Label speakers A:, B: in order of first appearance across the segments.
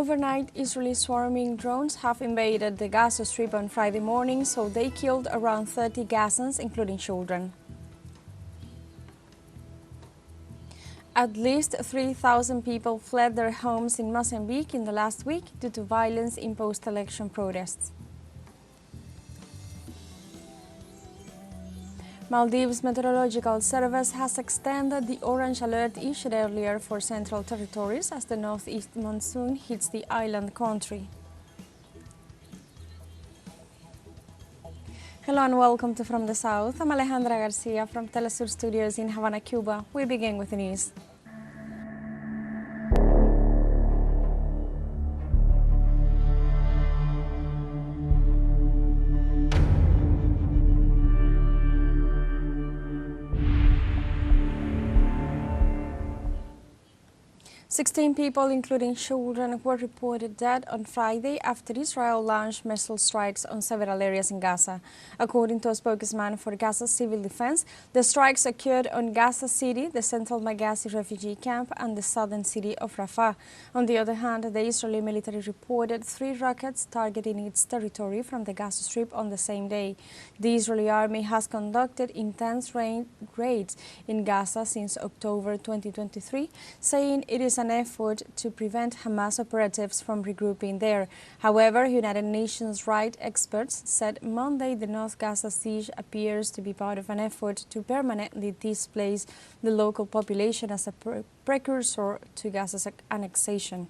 A: Overnight, Israeli swarming drones have invaded the Gaza Strip on Friday morning, so they killed around 30 Gazans, including children. At least 3,000 people fled their homes in Mozambique in the last week due to violence in post-election protests. Maldives Meteorological Service has extended the orange alert issued earlier for central territories as the northeast monsoon hits the island country. Hello and welcome to From the South. I'm Alejandra Garcia from teleSUR Studios in Havana, Cuba. We begin with the news. 16 people, including children, were reported dead on Friday after Israel launched missile strikes on several areas in Gaza. According to a spokesman for Gaza Civil Defense, the strikes occurred on Gaza City, the central Maghazi refugee camp, and the southern city of Rafah. On the other hand, the Israeli military reported 3 rockets targeting its territory from the Gaza Strip on the same day. The Israeli army has conducted intense raids in Gaza since October 2023, saying it is an effort to prevent Hamas operatives from regrouping there. However, United Nations rights experts said Monday the North Gaza siege appears to be part of an effort to permanently displace the local population as a precursor to Gaza's annexation.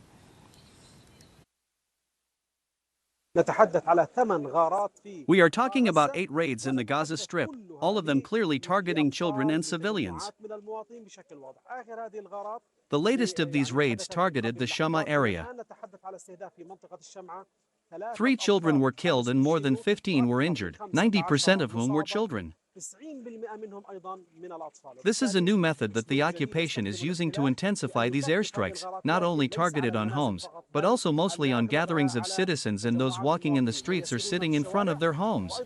B: We are talking about 8 raids in the Gaza Strip, all of them clearly targeting children and civilians. The latest of these raids targeted the Shama area. 3 children were killed and more than 15 were injured, 90% of whom were children. This is a new method that the occupation is using to intensify these airstrikes, not only targeted on homes, but also mostly on gatherings of citizens and those walking in the streets or sitting in front of their homes.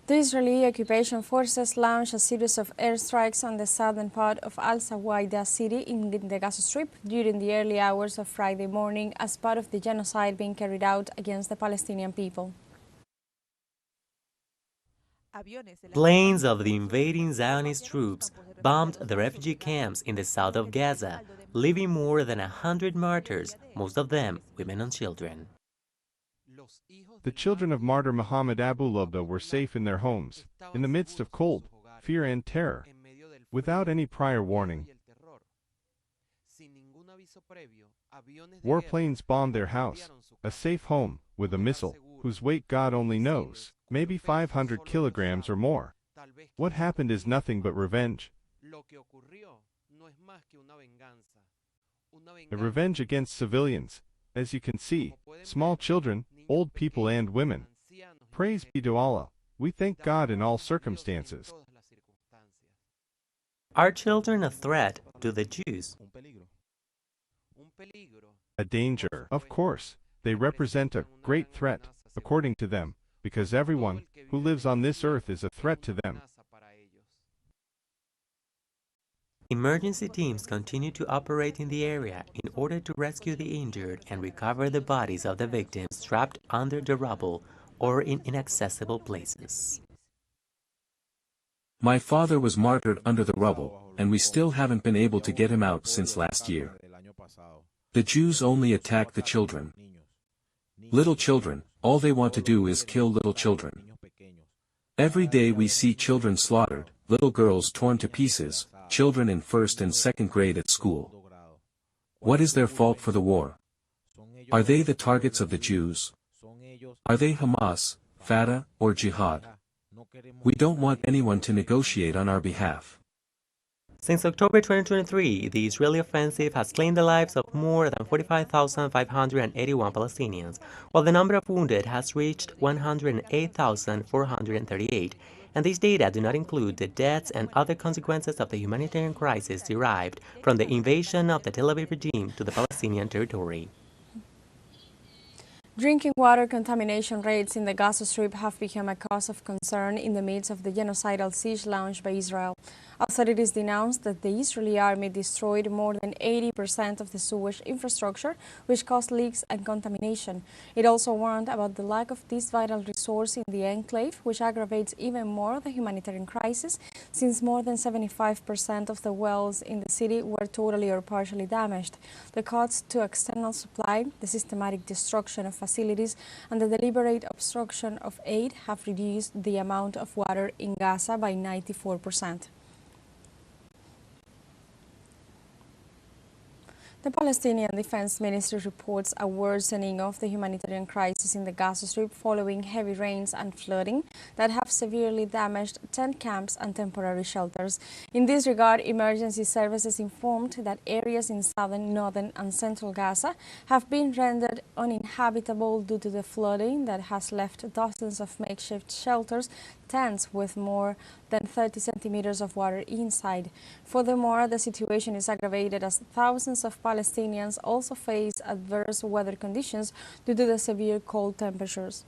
A: The Israeli occupation forces launched a series of airstrikes on the southern part of al-Sawaida city in the Gaza Strip during the early hours of Friday morning as part of the genocide being carried out against the Palestinian people.
C: Planes of the invading Zionist troops bombed the refugee camps in the south of Gaza, leaving more than 100 martyrs, most of them women and children.
D: The children of martyr Muhammad Abu Lubda were safe in their homes, in the midst of cold, fear and terror, without any prior warning. Warplanes bombed their house, a safe home, with a missile, whose weight God only knows, maybe 500 kilograms or more. What happened is nothing but revenge. A revenge against civilians, as you can see, small children, old people and women. Praise be to Allah. We thank God in all circumstances.
C: Are children a threat to the Jews?
D: A danger, of course. They represent a great threat, according to them, because everyone who lives on this earth is a threat to them.
C: Emergency teams continue to operate in the area in order to rescue the injured and recover the bodies of the victims trapped under the rubble or in inaccessible places.
E: My father was martyred under the rubble, and we still haven't been able to get him out since last year. The Jews only attack the children. Little children, all they want to do is kill little children. Every day we see children slaughtered, little girls torn to pieces, children in 1st and 2nd grade at school. What is their fault for the war? Are they the targets of the Jews? Are they Hamas, Fatah, or Jihad? We don't want anyone to negotiate on our behalf.
C: Since October 2023, the Israeli offensive has claimed the lives of more than 45,581 Palestinians, while the number of wounded has reached 108,438, and these data do not include the deaths and other consequences of the humanitarian crisis derived from the invasion of the Tel Aviv regime to the Palestinian territory.
A: Drinking water contamination rates in the Gaza Strip have become a cause of concern in the midst of the genocidal siege launched by Israel. Authorities denounced that the Israeli army destroyed more than 80% of the sewage infrastructure, which caused leaks and contamination. It also warned about the lack of this vital resource in the enclave, which aggravates even more the humanitarian crisis, since more than 75% of the wells in the city were totally or partially damaged. The cuts to external supply, the systematic destruction of facilities, and the deliberate obstruction of aid have reduced the amount of water in Gaza by 94%. The Palestinian Defense Ministry reports a worsening of the humanitarian crisis in the Gaza Strip following heavy rains and flooding that have severely damaged tent camps and temporary shelters. In this regard, emergency services informed that areas in southern, northern and central Gaza have been rendered uninhabitable due to the flooding that has left dozens of makeshift shelters, tents with more than 30 centimeters of water inside. Furthermore, the situation is aggravated as thousands of Palestinians also face adverse weather conditions due to the severe cold temperatures.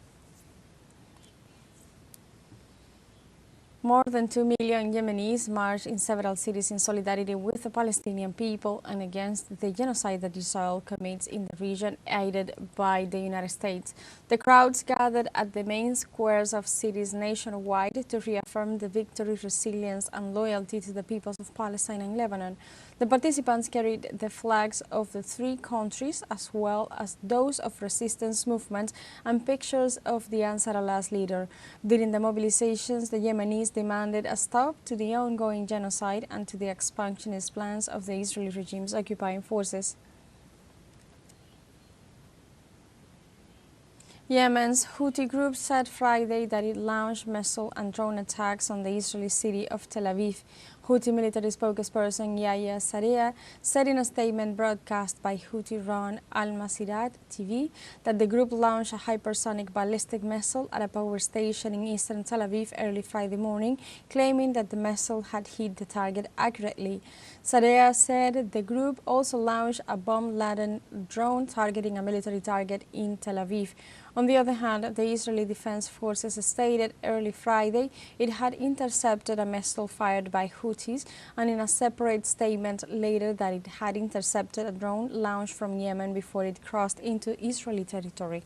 A: More than 2 million Yemenis marched in several cities in solidarity with the Palestinian people and against the genocide that Israel commits in the region, aided by the United States. The crowds gathered at the main squares of cities nationwide to reaffirm the victory, resilience and loyalty to the peoples of Palestine and Lebanon. The participants carried the flags of the three countries as well as those of resistance movements and pictures of the Ansar Allah's leader. During the mobilizations, the Yemenis demanded a stop to the ongoing genocide and to the expansionist plans of the Israeli regime's occupying forces. Yemen's Houthi group said Friday that it launched missile and drone attacks on the Israeli city of Tel Aviv. Houthi military spokesperson Yahya Sarea said in a statement broadcast by Houthi-run Al-Masirat TV that the group launched a hypersonic ballistic missile at a power station in eastern Tel Aviv early Friday morning, claiming that the missile had hit the target accurately. Sarea said the group also launched a bomb-laden drone targeting a military target in Tel Aviv. On the other hand, the Israeli Defense Forces stated early Friday it had intercepted a missile fired by Houthis, and in a separate statement later that it had intercepted a drone launched from Yemen before it crossed into Israeli territory.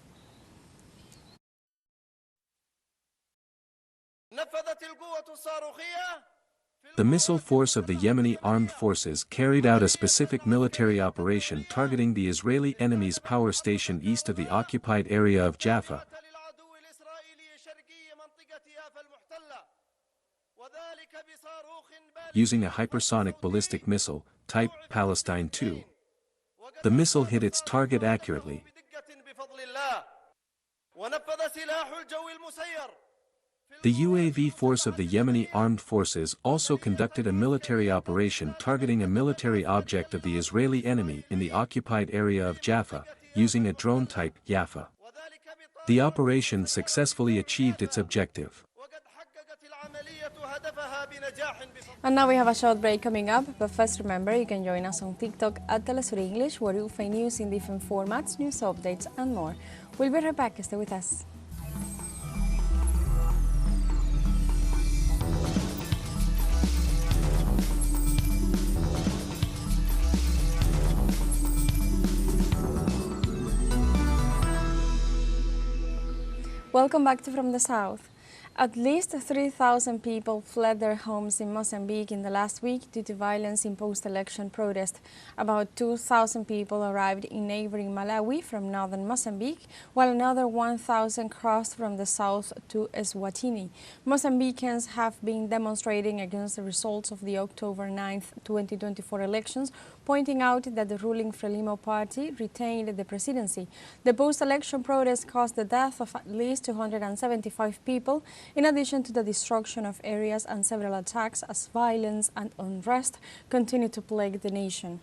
E: The missile force of the Yemeni armed forces carried out a specific military operation targeting the Israeli enemy's power station east of the occupied area of Jaffa, using a hypersonic ballistic missile, type Palestine 2. The missile hit its target accurately. The UAV force of the Yemeni armed forces also conducted a military operation targeting a military object of the Israeli enemy in the occupied area of Jaffa, using a drone type Jaffa. The operation successfully achieved its objective.
A: And now we have a short break coming up, but first remember you can join us on TikTok at teleSUR English, where you'll find news in different formats, news updates and more. We'll be right back, stay with us. Welcome back to From the South. At least 3,000 people fled their homes in Mozambique in the last week due to violence in post-election protest. About 2,000 people arrived in neighboring Malawi from northern Mozambique, while another 1,000 crossed from the south to Eswatini. Mozambicans have been demonstrating against the results of the October 9, 2024 elections, pointing out that the ruling Frelimo party retained the presidency. The post-election protest caused the death of at least 275 people, in addition to the destruction of areas and several attacks, as violence and unrest continue to plague the nation.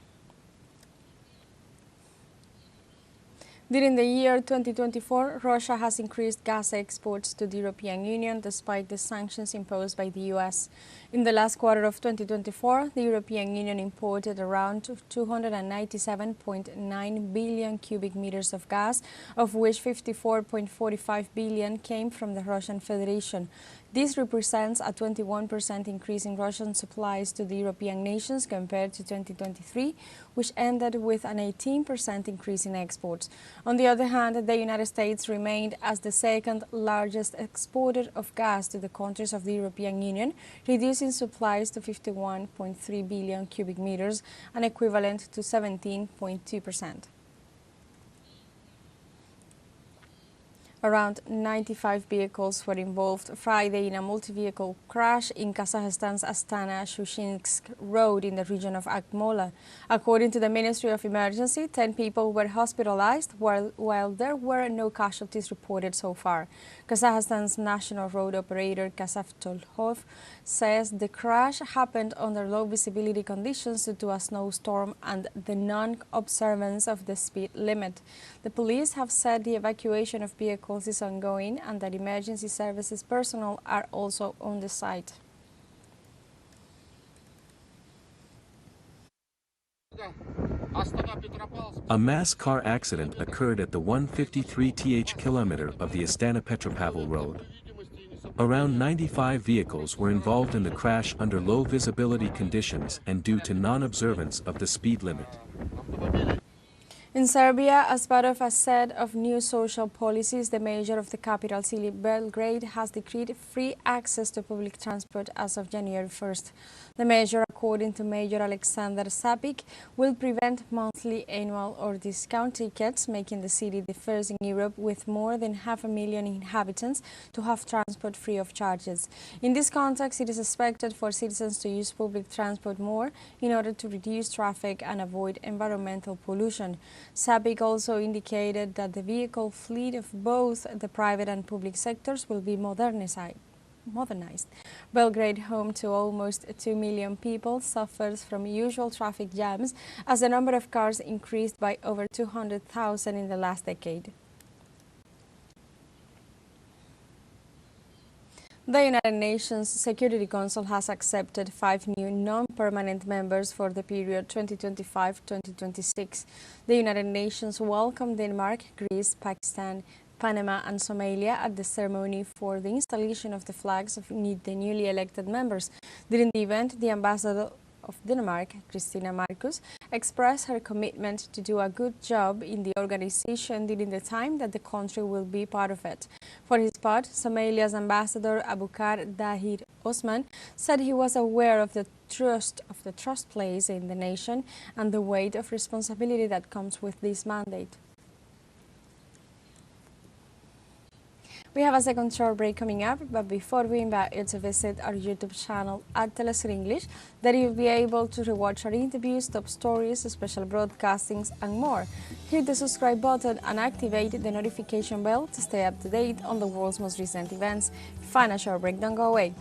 A: During the year 2024, Russia has increased Gaza exports to the European Union despite the sanctions imposed by the US. In the last quarter of 2024, the European Union imported around 297.9 billion cubic meters of gas, of which 54.45 billion came from the Russian Federation. This represents a 21% increase in Russian supplies to the European nations compared to 2023, which ended with an 18% increase in exports. On the other hand, the United States remained as the second largest exporter of gas to the countries of the European Union, reducing supplies to 51.3 billion cubic meters, an equivalent to 17.2%. Around 95 vehicles were involved Friday in a multi-vehicle crash in Kazakhstan's Astana-Shushinsk road in the region of Akmola. According to the Ministry of Emergency, 10 people were hospitalized, while there were no casualties reported so far. Kazakhstan's national road operator Kazavtolhov says the crash happened under low visibility conditions due to a snowstorm and the non-observance of the speed limit. The police have said the evacuation of vehicles is ongoing and that emergency services personnel are also on the site.
E: A mass car accident occurred at the 153th kilometer of the Astana-Petropavl road. Around 95 vehicles were involved in the crash under low visibility conditions and due to non-observance of the speed limit.
A: In Serbia, as part of a set of new social policies, the mayor of the capital city, Belgrade, has decreed free access to public transport as of January 1st. The measure, according to Mayor Alexander Sapic, will prevent monthly, annual or discount tickets, making the city the first in Europe with more than 500,000 inhabitants to have transport free of charges. In this context, it is expected for citizens to use public transport more in order to reduce traffic and avoid environmental pollution. Sapic also indicated that the vehicle fleet of both the private and public sectors will be modernized. Belgrade, home to almost 2 million people, suffers from usual traffic jams as the number of cars increased by over 200,000 in the last decade. The United Nations Security Council has accepted 5 new non-permanent members for the period 2025-2026. The United Nations welcomed Denmark, Greece, Pakistan, Panama and Somalia at the ceremony for the installation of the flags of the newly elected members. During the event, the ambassador of Denmark, Christina Marcus, expressed her commitment to do a good job in the organization during the time that the country will be part of it. For his part, Somalia's ambassador Abukar Dahir Osman said he was aware of the trust placed in the nation and the weight of responsibility that comes with this mandate. We have a second short break coming up, but before we invite you to visit our YouTube channel at teleSUR English, there you'll be able to rewatch our interviews, top stories, special broadcastings and more. Hit the subscribe button and activate the notification bell to stay up to date on the world's most recent events. Find a short break, don't go away.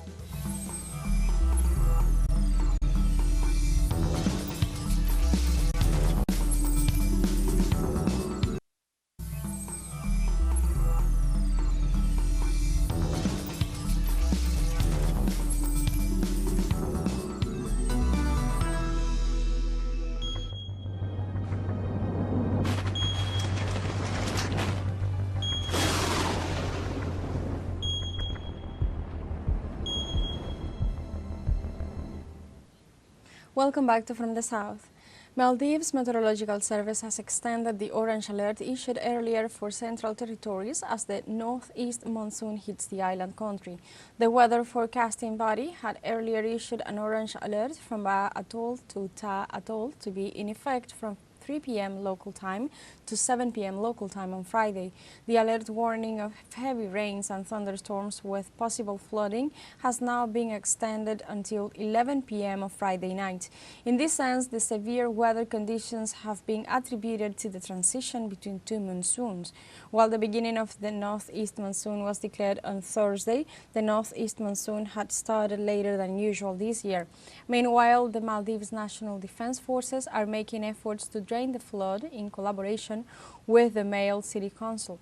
A: Welcome back to From the South. Maldives Meteorological Service has extended the orange alert issued earlier for central territories as the northeast monsoon hits the island country. The weather forecasting body had earlier issued an orange alert from Ba Atoll to Ta Atoll to be in effect from 3 p.m. local time to 7 p.m. local time on Friday. The alert warning of heavy rains and thunderstorms with possible flooding has now been extended until 11 p.m. of Friday night. In this sense, the severe weather conditions have been attributed to the transition between two monsoons. While the beginning of the northeast monsoon was declared on Thursday, the northeast monsoon had started later than usual this year. Meanwhile, the Maldives National Defense Forces are making efforts to drain the flood in collaboration with the Male City Council.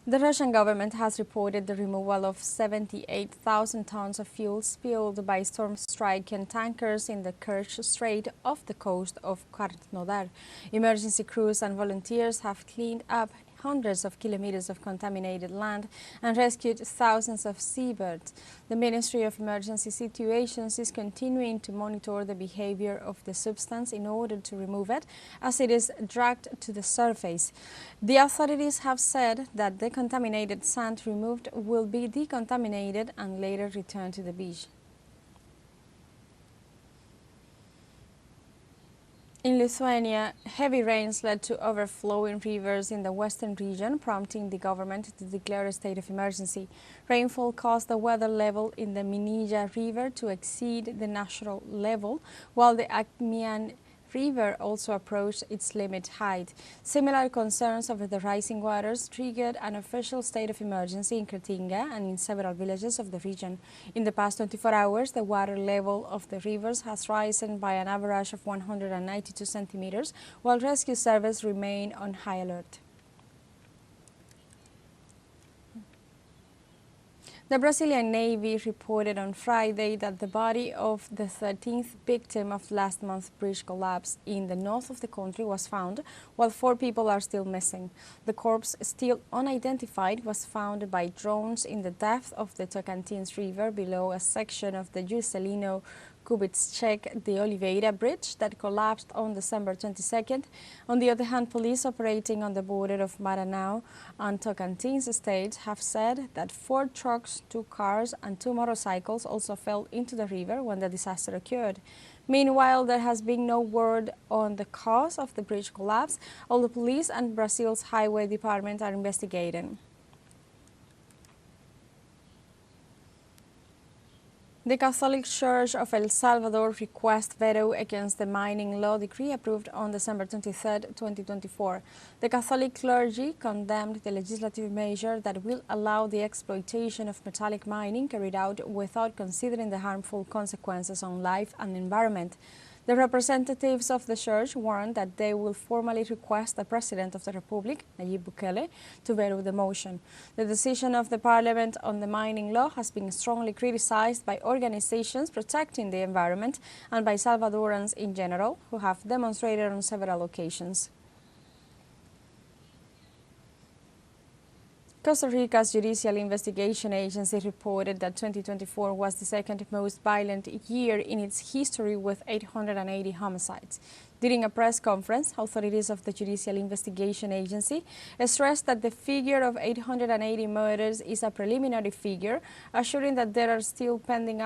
A: The Russian government has reported the removal of 78,000 tons of fuel spilled by storm-stricken tankers in the Kerch Strait off the coast of Krasnodar. Emergency crews and volunteers have cleaned up hundreds of kilometers of contaminated land and rescued thousands of seabirds. The Ministry of Emergency Situations is continuing to monitor the behavior of the substance in order to remove it as it is dragged to the surface. The authorities have said that the contaminated sand removed will be decontaminated and later returned to the beach. In Lithuania, heavy rains led to overflowing rivers in the western region, prompting the government to declare a state of emergency. Rainfall caused the weather level in the Minija River to exceed the national level, while the Akmian River also approached its limit height. Similar concerns over the rising waters triggered an official state of emergency in Kretinga and in several villages of the region. In the past 24 hours, the water level of the rivers has risen by an average of 192 centimeters, while rescue services remain on high alert. The Brazilian Navy reported on Friday that the body of the 13th victim of last month's bridge collapse in the north of the country was found, while 4 people are still missing. The corpse, still unidentified, was found by drones in the depth of the Tocantins River below a section of the Juscelino Kubitschek de Oliveira bridge that collapsed on December 22nd. On the other hand, police operating on the border of Maranhão and Tocantins states have said that 4 trucks, 2 cars and 2 motorcycles also fell into the river when the disaster occurred. Meanwhile, there has been no word on the cause of the bridge collapse, although police and Brazil's highway department are investigating. The Catholic Church of El Salvador requests veto against the mining law decree approved on December 23, 2024. The Catholic clergy condemned the legislative measure that will allow the exploitation of metallic mining carried out without considering the harmful consequences on life and environment. The representatives of the church warned that they will formally request the President of the Republic, Nayib Bukele, to veto the motion. The decision of the Parliament on the mining law has been strongly criticized by organizations protecting the environment and by Salvadorans in general, who have demonstrated on several occasions. Costa Rica's Judicial Investigation Agency reported that 2024 was the second most violent year in its history with 880 homicides. During a press conference, authorities of the Judicial Investigation Agency stressed that the figure of 880 murders is a preliminary figure, assuring that there are still pending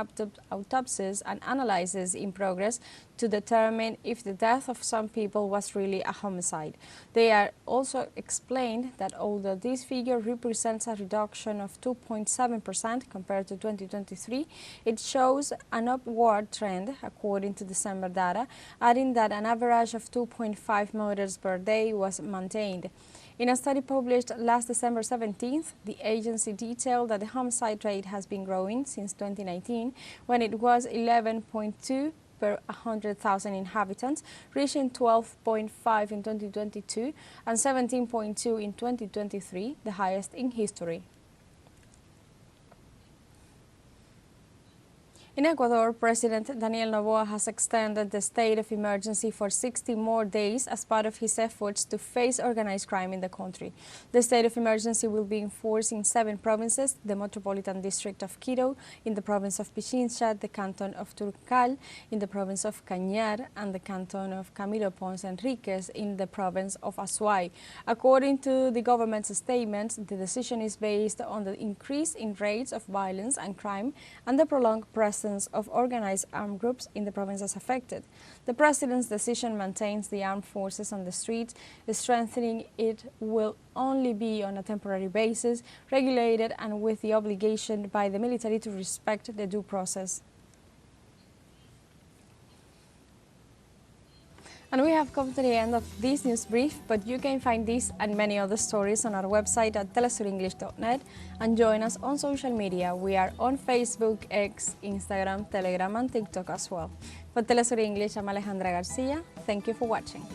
A: autopsies and analyses in progress to determine if the death of some people was really a homicide. They are also explained that although this figure represents a reduction of 2.7% compared to 2023, it shows an upward trend according to December data, adding that an average of 2.5 murders per day was maintained. In a study published last December 17th, the agency detailed that the homicide rate has been growing since 2019, when it was 11.2 per 100,000 inhabitants, reaching 12.5 in 2022 and 17.2 in 2023, the highest in history. In Ecuador, President Daniel Noboa has extended the state of emergency for 60 more days as part of his efforts to face organized crime in the country. The state of emergency will be enforced in 7 provinces: the Metropolitan District of Quito, in the province of Pichincha, the canton of Turcal, in the province of Cañar, and the canton of Camilo Ponce Enriquez, in the province of Azuay. According to the government's statement, the decision is based on the increase in rates of violence and crime and the prolonged presence of organized armed groups in the provinces affected. The president's decision maintains the armed forces on the streets. Strengthening it will only be on a temporary basis, regulated and with the obligation by the military to respect the due process. And we have come to the end of this news brief, but you can find this and many other stories on our website at telesurenglish.net and join us on social media. We are on Facebook, X, Instagram, Telegram and TikTok as well. For TeleSUR English, I'm Alejandra Garcia. Thank you for watching.